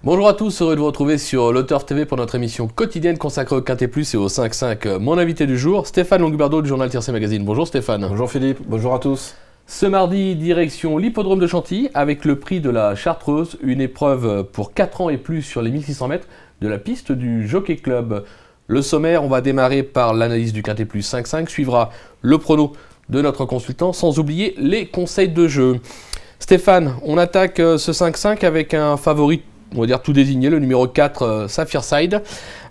Bonjour à tous, heureux de vous retrouver sur Le Turf TV pour notre émission quotidienne consacrée au Quintet Plus et au 5-5. Mon invité du jour, Stéphane Longuberdo du journal Tiercé Magazine. Bonjour Stéphane. Bonjour Philippe, bonjour à tous. Ce mardi, direction l'hippodrome de Chantilly avec le prix de la Chartreuse, une épreuve pour 4 ans et plus sur les 1600 mètres de la piste du Jockey Club. Le sommaire, on va démarrer par l'analyse du Quintet Plus 5-5, suivra le prono de notre consultant, sans oublier les conseils de jeu. Stéphane, on attaque ce 5-5 avec un favori, on va dire tout désigné, le numéro 4, Sapphire-Side.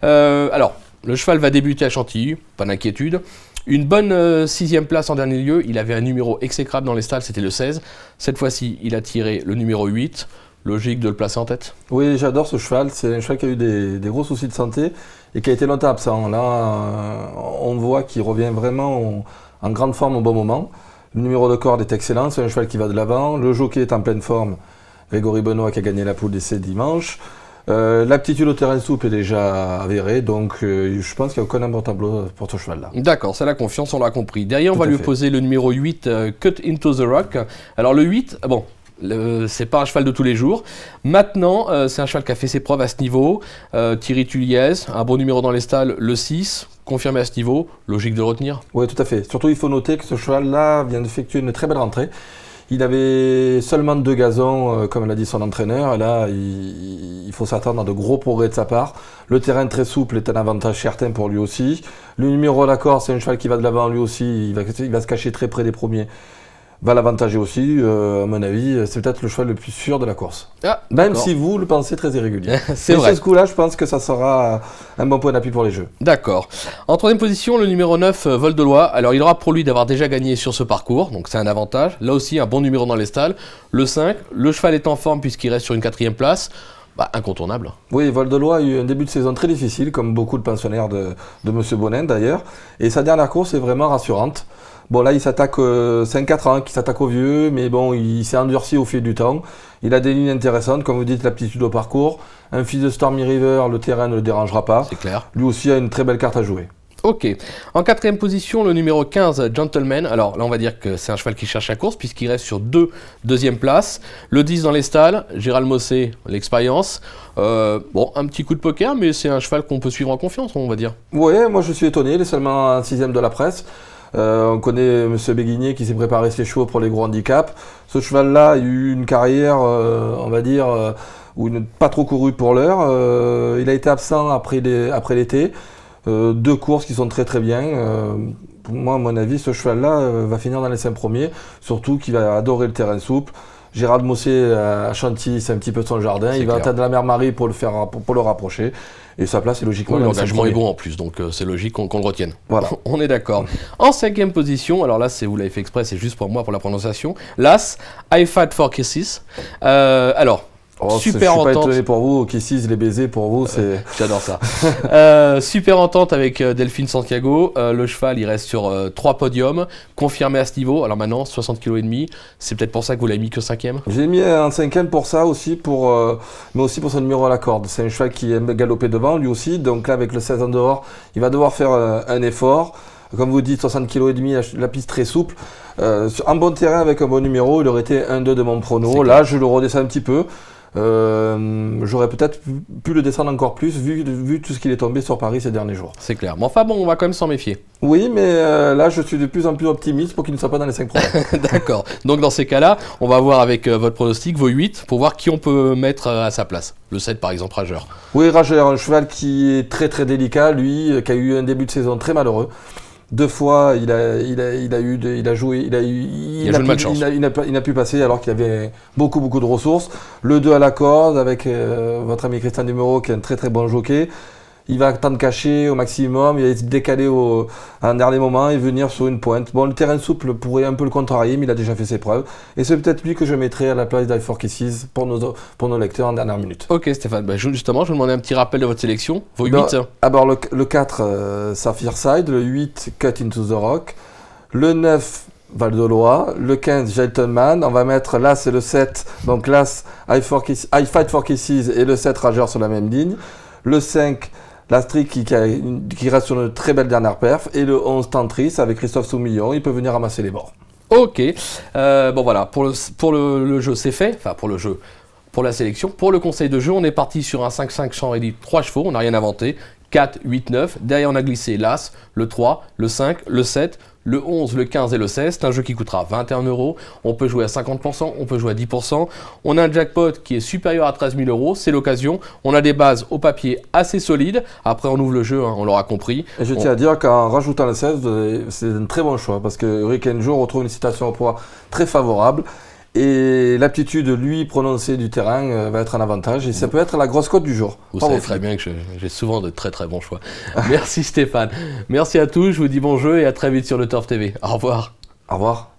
Alors, le cheval va débuter à Chantilly, pas d'inquiétude. Une bonne 6e place en dernier lieu, il avait un numéro exécrable dans les stalles, c'était le 16. Cette fois-ci, il a tiré le numéro 8. Logique de le placer en tête? Oui, j'adore ce cheval. C'est un cheval qui a eu des gros soucis de santé et qui a été longtemps absent. Là, on voit qu'il revient vraiment en grande forme au bon moment. Le numéro de corde est excellent, c'est un cheval qui va de l'avant. Le jockey est en pleine forme. Grégory Benoît qui a gagné la poule d'essai dimanche. L'aptitude au terrain souple est déjà avérée, donc je pense qu'il n'y a aucun important tableau pour ce cheval-là. D'accord, c'est la confiance, on l'a compris. Derrière, on va lui opposer le numéro 8, Cut Into the Rock. Alors le 8, bon, c'est pas un cheval de tous les jours. Maintenant, c'est un cheval qui a fait ses preuves à ce niveau. Thierry Tulliez, un bon numéro dans les stalles, le 6, confirmé à ce niveau, logique de le retenir. Oui, tout à fait. Surtout, il faut noter que ce cheval-là vient d'effectuer une très belle rentrée. Il avait seulement 2 gazons, comme l'a dit son entraîneur. Et là, il faut s'attendre à de gros progrès de sa part. Le terrain très souple est un avantage certain pour lui aussi. Le numéro d'accord, c'est un cheval qui va de l'avant lui aussi. Il va se cacher très près des premiers. Va l'avantager aussi, à mon avis, c'est peut-être le cheval le plus sûr de la course. Ah, même si vous le pensez très irrégulier. C'est vrai. Sur ce coup-là, je pense que ça sera un bon point d'appui pour les jeux. D'accord. En 3e position, le numéro 9, Vol de Loi. Alors, il aura pour lui d'avoir déjà gagné sur ce parcours, donc c'est un avantage. Là aussi, un bon numéro dans les stalles. Le 5, le cheval est en forme puisqu'il reste sur une 4e place. Bah, incontournable. Oui, Vol de Loi a eu un début de saison très difficile, comme beaucoup de pensionnaires de M. Bonin d'ailleurs. Et sa dernière course est vraiment rassurante. Bon, là, il s'attaque, c'est un 4 ans qui s'attaque aux vieux, mais bon, il s'est endurci au fil du temps. Il a des lignes intéressantes, comme vous dites, l'aptitude au parcours. Un fils de Stormy River, le terrain ne le dérangera pas. C'est clair. Lui aussi a une très belle carte à jouer. Ok. En 4e position, le numéro 15, Gentleman. Alors là, on va dire que c'est un cheval qui cherche la course, puisqu'il reste sur 2 deuxième places. Le 10 dans les stalles, Gérald Mossé, l'expérience. Bon, un petit coup de poker, mais c'est un cheval qu'on peut suivre en confiance, on va dire. Oui, moi je suis étonné, il est seulement en 6e de la presse. On connaît M. Béguinier qui s'est préparé ses chevaux pour les gros handicaps. Ce cheval-là a eu une carrière, on va dire, où il n'a pas trop couru pour l'heure. Il a été absent après l'été. 2 courses qui sont très très bien. Pour moi, à mon avis, ce cheval-là va finir dans les 5 premiers. Surtout qu'il va adorer le terrain souple. Gérald Mossé à Chantilly, c'est un petit peu son jardin. Il va atteindre la Mère Marie pour le rapprocher. Et sa place est logiquement... Oui, l'engagement est bon en plus, donc c'est logique qu'on le retienne. Voilà. On est d'accord. En 5e position, alors là, vous l'avez fait exprès, c'est juste pour moi, pour la prononciation. L'As, I Fight for Kisses. Alors... Oh, super entente. Je suis pas étonné pour vous, Kisses, les baisers pour vous, c'est... J'adore ça. Super entente avec Delphine Santiago. Le cheval, il reste sur 3 podiums, confirmé à ce niveau. Alors maintenant, 60,5 kg. C'est peut-être pour ça que vous l'avez mis que 5e. J'ai mis un 5e pour ça aussi, mais aussi pour son numéro à la corde. C'est un cheval qui aime galoper devant, lui aussi. Donc là, avec le 16 en dehors, il va devoir faire un effort. Comme vous dites, 60,5 kg, la piste très souple. En bon terrain, avec un bon numéro, il aurait été 1-2 de mon prono. Là, je le redescends un petit peu. J'aurais peut-être pu le descendre encore plus vu tout ce qu'il est tombé sur Paris ces derniers jours. C'est clair. Mais enfin bon, on va quand même s'en méfier. Oui, mais là je suis de plus en plus optimiste pour qu'il ne soit pas dans les 5 premiers. D'accord. Donc dans ces cas-là, on va voir avec votre pronostic, vos 8, pour voir qui on peut mettre à sa place. Le 7 par exemple, Rageur. Oui, Rageur, un cheval qui est très très délicat, lui, qui a eu un début de saison très malheureux. 2 fois, il n'a pu passer alors qu'il avait beaucoup de ressources. Le 2 à la corde avec votre ami Christian Numéro qui est un très très bon jockey. Il va tenter de cacher au maximum, il va se décaler à un dernier moment et venir sur une pointe. Bon, le terrain souple pourrait un peu le contrarier, mais il a déjà fait ses preuves. Et c'est peut-être lui que je mettrai à la place d'I For Kisses pour nos lecteurs en dernière minute. Ok Stéphane, bah, justement, je vais demander un petit rappel de votre sélection. Vos 8. Alors le 4, Sapphire-Side, le 8, Cut Into the Rock, le 9, Val de Loire, le 15, Gentleman, on va mettre l'As et le 7, donc l'As, I Fight for Kisses et le 7, Rageur sur la même ligne, le 5, l'Astrid qui reste sur une très belle dernière perf, et le 11 Tantris avec Christophe Soumillon, il peut venir ramasser les bords. Ok, bon voilà, pour le jeu c'est fait, enfin pour le jeu, pour la sélection. Pour le conseil de jeu, on est parti sur un 5-5 champ réduit 3 chevaux, on n'a rien inventé. 4, 8, 9. Derrière, on a glissé l'As, le 3, le 5, le 7, le 11, le 15 et le 16. C'est un jeu qui coûtera 21 €. On peut jouer à 50%, on peut jouer à 10%. On a un jackpot qui est supérieur à 13 000 €. C'est l'occasion. On a des bases au papier assez solides. Après, on ouvre le jeu, hein, on l'aura compris. Et je tiens à dire qu'en rajoutant le 16, c'est un très bon choix parce que Rikenjo retrouve une citation au poids très favorable. Et l'aptitude, lui, prononcée du terrain va être un avantage. Et ça peut être la grosse cote du jour. Vous savez très bien que j'ai souvent de très très bons choix. Merci Stéphane. Merci à tous. Je vous dis bon jeu et à très vite sur le Turf TV. Au revoir. Au revoir.